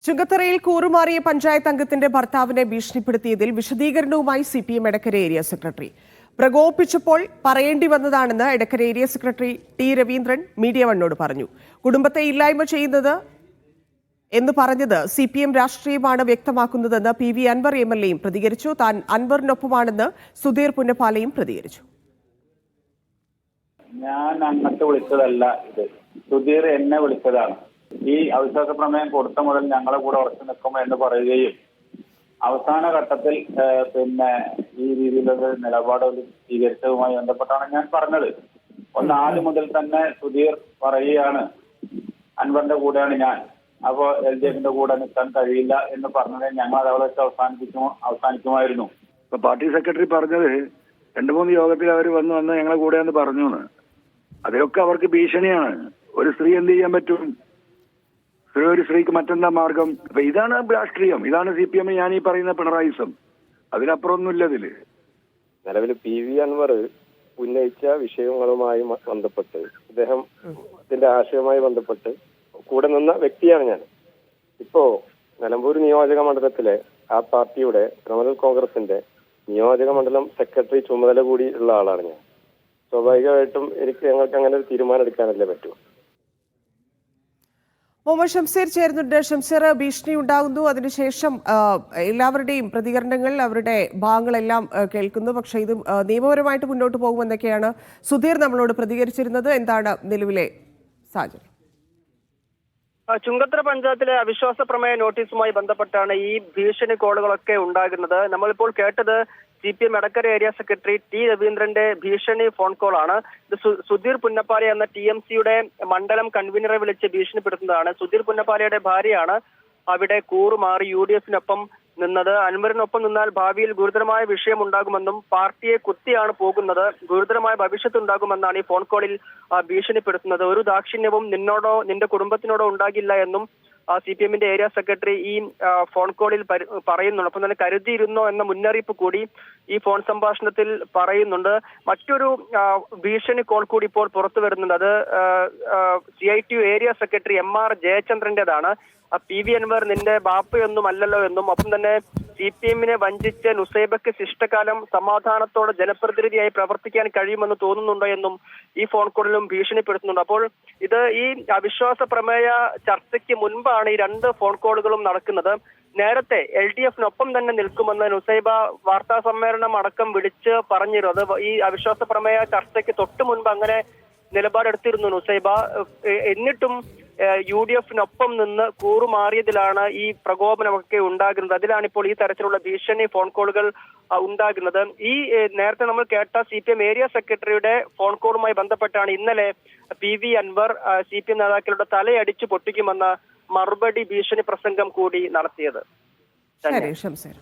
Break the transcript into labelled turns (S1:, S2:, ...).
S1: ചുങ്കത്തറയിൽ കൂറുമാറിയ പഞ്ചായത്ത് അംഗത്തിന്റെ ഭർത്താവിനെ ഭീഷണിപ്പെടുത്തിയതിൽ വിശദീകരണവുമായി CPM എടക്കര ഏരിയ സെക്രട്ടറി. പ്രകോപിപ്പിച്ചപ്പോൾ പറയേണ്ടി വന്നതാണെന്ന് Edakkara area secretary T Raveendran media വണ്ണോട് പറഞ്ഞു. കുടുംബത്തെ ഇല്ലായ്മ ചെയ്യുന്നത് എന്ന് പറഞ്ഞത് CPM രാഷ്ട്രീയമാണ് വ്യക്തമാക്കുന്നതെന്ന് PV അൻവർ MLA പ്രതികരിച്ചു. താൻ അൻവറിനൊപ്പമാണെന്ന് സുധീർ പുന്നപ്പാലയും പ്രതികരിച്ചു.
S2: ഞാൻ അങ്ങോട്ട് വിളിച്ചതല്ല, ഇത് സുധീർ എന്നെ വിളിച്ചതാണ്. ഈ അവിശ്വാസ പ്രമേയം കൊടുത്ത മുതൽ ഞങ്ങളെ കൂടെ ഉറച്ചു നിൽക്കും എന്ന് പറയുകയും അവസാന ഘട്ടത്തിൽ ഈ രീതിയിലുള്ള നിലപാട് സ്വീകരിച്ചതുമായി ബന്ധപ്പെട്ടാണ് ഞാൻ പറഞ്ഞത്. ആദ്യം മുതൽ തന്നെ സുധീർ പറയുകയാണ് അൻവറിന്റെ കൂടെയാണ് ഞാൻ, അപ്പോ LDFന്റെ കൂടെ നിൽക്കാൻ കഴിയില്ല എന്ന് പറഞ്ഞത് ഞങ്ങൾ അതവിടെ വെച്ച് അവസാനിക്കുമായിരുന്നു.
S3: ഇപ്പൊ പാർട്ടി സെക്രട്ടറി പറഞ്ഞത് 2-3 യോഗത്തിൽ അവർ വന്ന് ഞങ്ങളെ കൂടെയാന്ന് പറഞ്ഞു. അതിലൊക്കെ അവർക്ക് ഭീഷണിയാണ്. ഒരു സ്ത്രീ എന്ത് ചെയ്യാൻ പറ്റും? ഒരു സ്ത്രീക്ക് മറ്റെന്താ മാർഗം? അപ്പൊ ഇതാണ് രാഷ്ട്രീയം, ഇതാണ് CPM ഞാൻ ഈ പറയുന്ന പിണറായിസം. അതിനപ്പുറമൊന്നുമില്ല ഇതില്.
S4: നിലവിൽ PV അൻവർ ഉന്നയിച്ച വിഷയങ്ങളുമായി ബന്ധപ്പെട്ട് അദ്ദേഹത്തിന്റെ ആശയവുമായി ബന്ധപ്പെട്ട് കൂടെ നിന്ന വ്യക്തിയാണ് ഞാൻ. ഇപ്പോ നിലമ്പൂർ നിയോജക മണ്ഡലത്തിലെ ആ പാർട്ടിയുടെ തൃണമൂൽ കോൺഗ്രസിന്റെ നിയോജക മണ്ഡലം സെക്രട്ടറി ചുമതല കൂടി ഉള്ള ആളാണ് ഞാൻ. സ്വാഭാവികമായിട്ടും ഞങ്ങൾക്ക് അങ്ങനെ ഒരു തീരുമാനം എടുക്കാനല്ലേ പറ്റൂ.
S1: മുഹമ്മദ് ഷംസീർ ചേരുന്നുണ്ട്. ഷംസീർ, ഭീഷണി ഉണ്ടാകുന്നു, അതിനുശേഷം എല്ലാവരുടെയും പ്രതികരണങ്ങൾ, അവരുടെ ഭാഗങ്ങളെല്ലാം കേൾക്കുന്നു. പക്ഷേ ഇത് നിയമപരമായിട്ട് മുന്നോട്ട് പോകുമെന്നൊക്കെയാണ് സുധീർ നമ്മളോട് പ്രതികരിച്ചിരുന്നത്. എന്താണ് നിലവിലെ സാഹചര്യം?
S5: ചുങ്കത്തറ പഞ്ചായത്തിലെ അവിശ്വാസ പ്രമേയ നോട്ടീസുമായി ബന്ധപ്പെട്ടാണ് ഈ ഭീഷണി കോളുകളൊക്കെ ഉണ്ടാകുന്നത്. നമ്മളിപ്പോൾ കേട്ടത് CPM Edakkara area secretary T രവീന്ദ്രന്റെ ഭീഷണി ഫോൺ കോളാണ്. ഇത് സുധീർ പുന്നപ്പാല എന്ന TMCയുടെ മണ്ഡലം കൺവീനറെ വിളിച്ച് ഭീഷണിപ്പെടുത്തുന്നതാണ്. സുധീർ പുന്നപ്പാലയുടെ ഭാര്യയാണ് അവിടെ കൂറുമാറി UDFനൊപ്പം നിന്നത്. അൻവറിനൊപ്പം നിന്നാൽ ഭാവിയിൽ ഗുരുതരമായ വിഷയം ഉണ്ടാകുമെന്നും പാർട്ടിയെ കുത്തിയാണ് പോകുന്നത്, ഗുരുതരമായ ഭവിഷ്യത്ത് ഉണ്ടാകുമെന്നാണ് ഈ ഫോൺ കോളിൽ ഭീഷണിപ്പെടുത്തുന്നത്. ഒരു ദാക്ഷിണ്യവും നിന്നോടോ നിന്റെ കുടുംബത്തിനോടോ ഉണ്ടാകില്ല എന്നും CPMന്റെ ഏരിയ സെക്രട്ടറി ഈ ഫോൺ കോളിൽ പറയുന്നുണ്ട്. ഒപ്പം തന്നെ കരുതിയിരുന്നോ എന്ന മുന്നറിയിപ്പ് കൂടി ഈ ഫോൺ സംഭാഷണത്തിൽ പറയുന്നുണ്ട്. മറ്റൊരു ഭീഷണി കോൾ കൂടി ഇപ്പോൾ പുറത്തു വരുന്നുണ്ട്. അത് CITU ഏരിയ സെക്രട്ടറി MR ജയചന്ദ്രന്റേതാണ്. PV അൻവർ നിന്റെ ബാപ്പയൊന്നും അല്ലല്ലോ എന്നും, ഒപ്പം തന്നെ CPMനെ വഞ്ചിച്ച് നുസൈബക്ക് ശിഷ്ടകാലം സമാധാനത്തോടെ ജനപ്രതിനിധിയായി പ്രവർത്തിക്കാൻ കഴിയുമെന്ന് തോന്നുന്നുണ്ടോ എന്നും ഈ ഫോൺ കോളിലും ഭീഷണിപ്പെടുത്തുന്നുണ്ട്. അപ്പോൾ ഇത് ഈ അവിശ്വാസ പ്രമേയ ചർച്ചയ്ക്ക് മുൻപാണ് ഈ 2 ഫോൺ കോളുകളും നടക്കുന്നത്. നേരത്തെ LDFനൊപ്പം തന്നെ നിൽക്കുമെന്ന് നുസൈബ വാർത്താ സമ്മേളനം അടക്കം വിളിച്ച് പറഞ്ഞിരുന്നു. അത് ഈ അവിശ്വാസ പ്രമേയ ചർച്ചയ്ക്ക് തൊട്ട് മുൻപ് അങ്ങനെ നിലപാടെടുത്തിരുന്നു നുസൈബ. എന്നിട്ടും UDFനൊപ്പം നിന്ന് കൂറുമാറിയതിലാണ് ഈ പ്രകോപനമൊക്കെ ഉണ്ടാകുന്നത്. അതിലാണ് ഇപ്പോൾ ഈ തരത്തിലുള്ള ഭീഷണി ഫോൺ കോളുകൾ ഉണ്ടാകുന്നത്. ഈ നേരത്തെ നമ്മൾ കേട്ട CPM ഏരിയ സെക്രട്ടറിയുടെ ഫോൺ കോളുമായി ബന്ധപ്പെട്ടാണ് ഇന്നലെ PV അൻവർ CPM നേതാക്കളുടെ തലയടിച്ചു പൊട്ടിക്കുമെന്ന മറുപടി ഭീഷണി പ്രസംഗം കൂടി നടത്തിയത്.
S1: ശരി ഷംസീർ.